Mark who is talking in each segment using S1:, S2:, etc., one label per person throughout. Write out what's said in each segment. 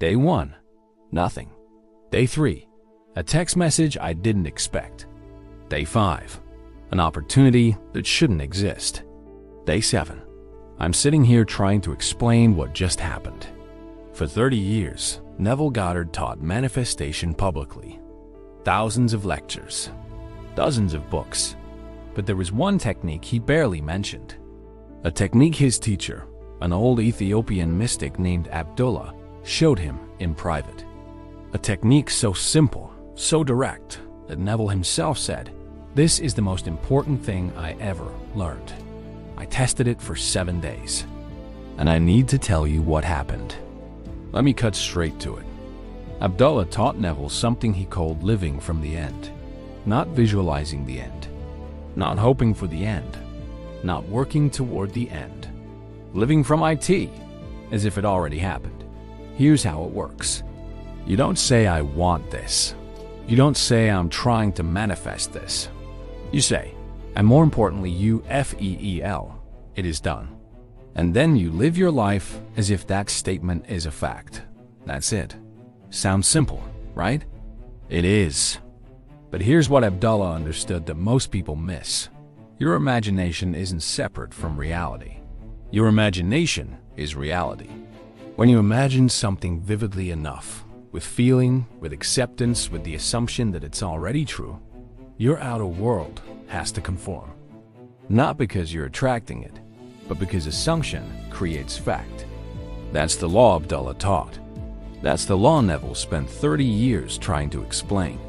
S1: Day 1, nothing. Day 3, a text message I didn't expect. Day 5, an opportunity that shouldn't exist. Day 7, I'm sitting here trying to explain what just happened. For 30 years, Neville Goddard taught manifestation publicly. Thousands of lectures, dozens of books. But there was one technique he barely mentioned. A technique his teacher, an old Ethiopian mystic named Abdullah, showed him in private. A technique so simple, so direct, that Neville himself said, "This is the most important thing I ever learned." I tested it for 7 days. And I need to tell you what happened. Let me cut straight to it. Abdullah taught Neville something he called living from the end. Not visualizing the end. Not hoping for the end. Not working toward the end. Living from IT, as if it already happened. Here's how it works. You don't say, "I want this." You don't say, "I'm trying to manifest this." You say, and more importantly, you FEEL, it is done. And then you live your life as if that statement is a fact. That's it. Sounds simple, right? It is. But here's what Abdullah understood that most people miss. Your imagination isn't separate from reality. Your imagination is reality. When you imagine something vividly enough, with feeling, with acceptance, with the assumption that it's already true, your outer world has to conform. Not because you're attracting it, but because assumption creates fact. That's the law Abdullah taught. That's the law Neville spent 30 years trying to explain.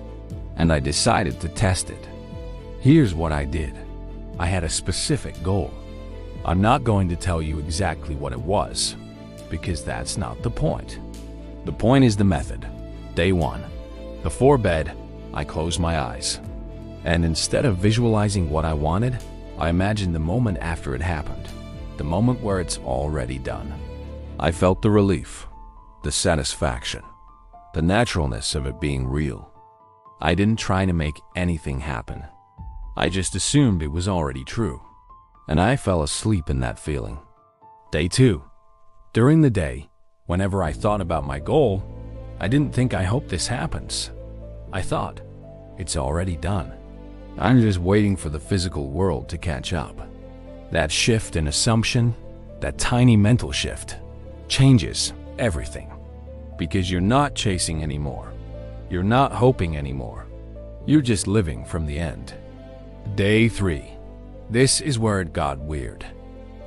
S1: And I decided to test it. Here's what I did. I had a specific goal. I'm not going to tell you exactly what it was, because that's not the point. The point is the method. Day 1. Before bed, I closed my eyes. And instead of visualizing what I wanted, I imagined the moment after it happened. The moment where it's already done. I felt the relief, the satisfaction, the naturalness of it being real. I didn't try to make anything happen. I just assumed it was already true. And I fell asleep in that feeling. Day 2. During the day, whenever I thought about my goal, I didn't think I hope this happens. I thought, it's already done. I'm just waiting for the physical world to catch up. That shift in assumption, that tiny mental shift, changes everything. Because you're not chasing anymore. You're not hoping anymore. You're just living from the end. Day 3. This is where it got weird.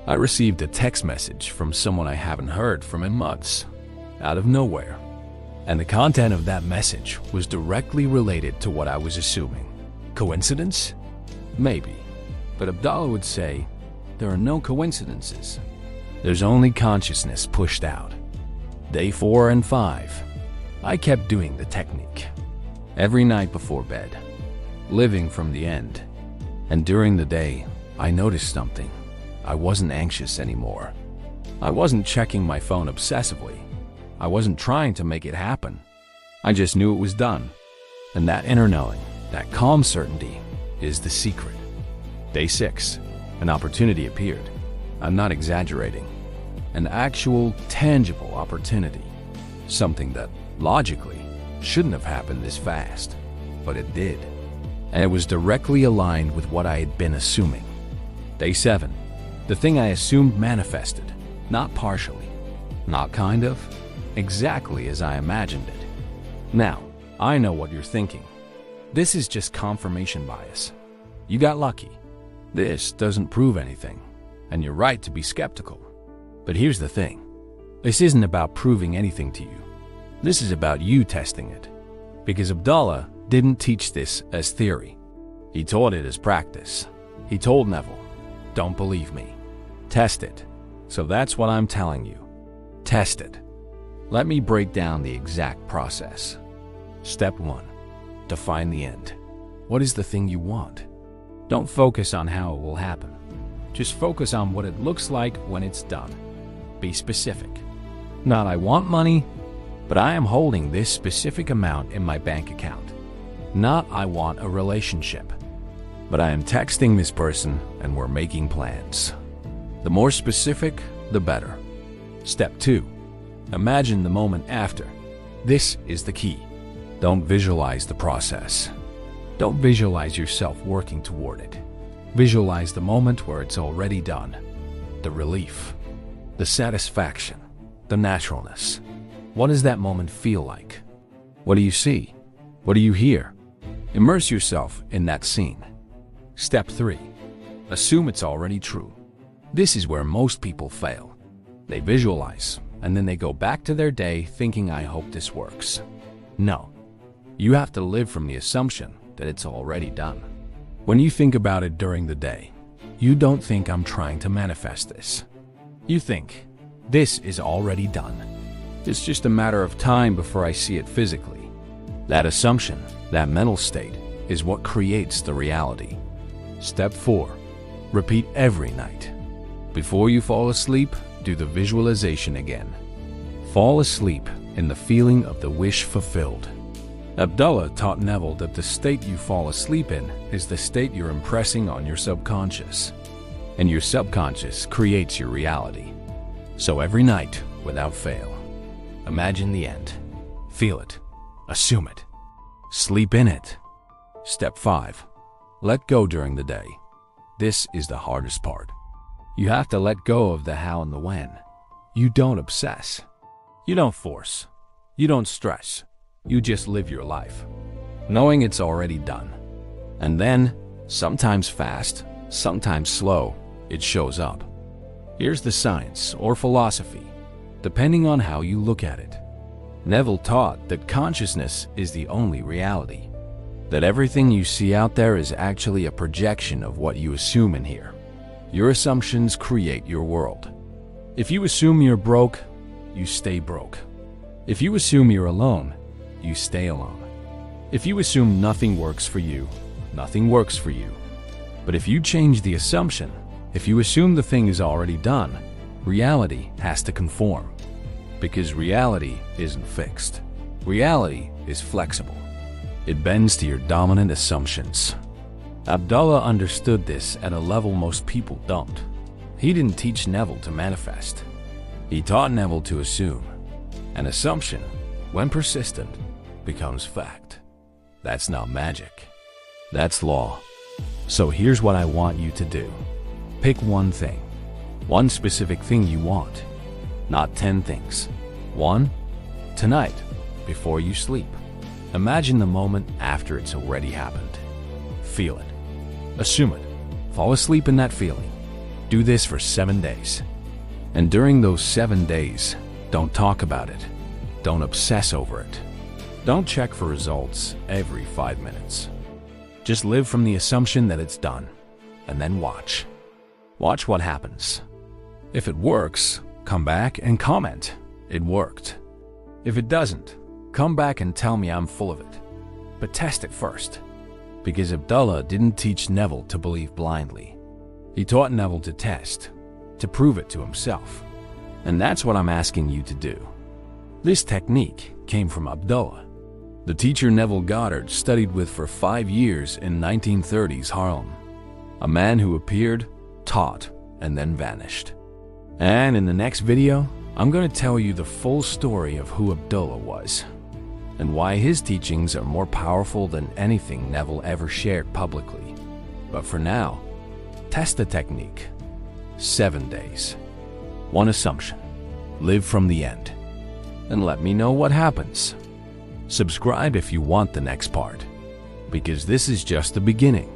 S1: I received a text message from someone I haven't heard from in months, out of nowhere. And the content of that message was directly related to what I was assuming. Coincidence? Maybe. But Abdullah would say, there are no coincidences. There's only consciousness pushed out. Day 4 and 5. I kept doing the technique. Every night before bed. Living from the end. And during the day, I noticed something. I wasn't anxious anymore. I wasn't checking my phone obsessively. I wasn't trying to make it happen. I just knew it was done. And that inner knowing, that calm certainty, is the secret. Day 6. An opportunity appeared. I'm not exaggerating. An actual, tangible opportunity. Something that, logically, shouldn't have happened this fast. But it did. And it was directly aligned with what I had been assuming. Day 7. The thing I assumed manifested. Not partially. Not kind of. Exactly as I imagined it. Now, I know what you're thinking. This is just confirmation bias. You got lucky. This doesn't prove anything. And you're right to be skeptical. But here's the thing. This isn't about proving anything to you. This is about you testing it. Because Abdullah didn't teach this as theory. He taught it as practice. He told Neville, don't believe me. Test it. So that's what I'm telling you. Test it. Let me break down the exact process. Step 1. Define the end. What is the thing you want? Don't focus on how it will happen. Just focus on what it looks like when it's done. Be specific. Not I want money, but I am holding this specific amount in my bank account. Not I want a relationship, but I am texting this person and we're making plans. The more specific, the better. Step 2. Imagine the moment after. This is the key. Don't visualize the process. Don't visualize yourself working toward it. Visualize the moment where it's already done. The relief, the satisfaction, the naturalness. What does that moment feel like? What do you see? What do you hear? Immerse yourself in that scene. Step 3. Assume it's already true. This is where most people fail. They visualize, and then they go back to their day thinking, I hope this works. No. You have to live from the assumption that it's already done. When you think about it during the day, you don't think I'm trying to manifest this. You think, this is already done. It's just a matter of time before I see it physically. That assumption, that mental state, is what creates the reality. Step 4. Repeat every night. Before you fall asleep, do the visualization again. Fall asleep in the feeling of the wish fulfilled. Abdullah taught Neville that the state you fall asleep in is the state you're impressing on your subconscious. And your subconscious creates your reality. So every night, without fail, imagine the end. Feel it. Assume it. Sleep in it. Step 5. Let go during the day. This is the hardest part. You have to let go of the how and the when. You don't obsess. You don't force. You don't stress. You just live your life, knowing it's already done. And then, sometimes fast, sometimes slow, it shows up. Here's the science or philosophy, depending on how you look at it. Neville taught that consciousness is the only reality, that everything you see out there is actually a projection of what you assume in here. Your assumptions create your world. If you assume you're broke, you stay broke. If you assume you're alone, you stay alone. If you assume nothing works for you, nothing works for you. But if you change the assumption, if you assume the thing is already done, reality has to conform. Because reality isn't fixed. Reality is flexible. It bends to your dominant assumptions. Abdullah understood this at a level most people don't. He didn't teach Neville to manifest. He taught Neville to assume. An assumption, when persistent, becomes fact. That's not magic. That's law. So here's what I want you to do. Pick one thing. One specific thing you want. Not 10 things. 1. Tonight, before you sleep. Imagine the moment after it's already happened. Feel it. Assume it. Fall asleep in that feeling. Do this for 7 days. And during those 7 days, don't talk about it. Don't obsess over it. Don't check for results every 5 minutes. Just live from the assumption that it's done, and then watch. Watch what happens. If it works, come back and comment, it worked. If it doesn't, come back and tell me I'm full of it. But test it first. Because Abdullah didn't teach Neville to believe blindly. He taught Neville to test, to prove it to himself. And that's what I'm asking you to do. This technique came from Abdullah, the teacher Neville Goddard studied with for 5 years in 1930s Harlem. A man who appeared, taught, and then vanished. And in the next video, I'm going to tell you the full story of who Abdullah was, and why his teachings are more powerful than anything Neville ever shared publicly. But for now, test the technique. 7 days. One assumption. Live from the end. And let me know what happens. Subscribe if you want the next part, because this is just the beginning.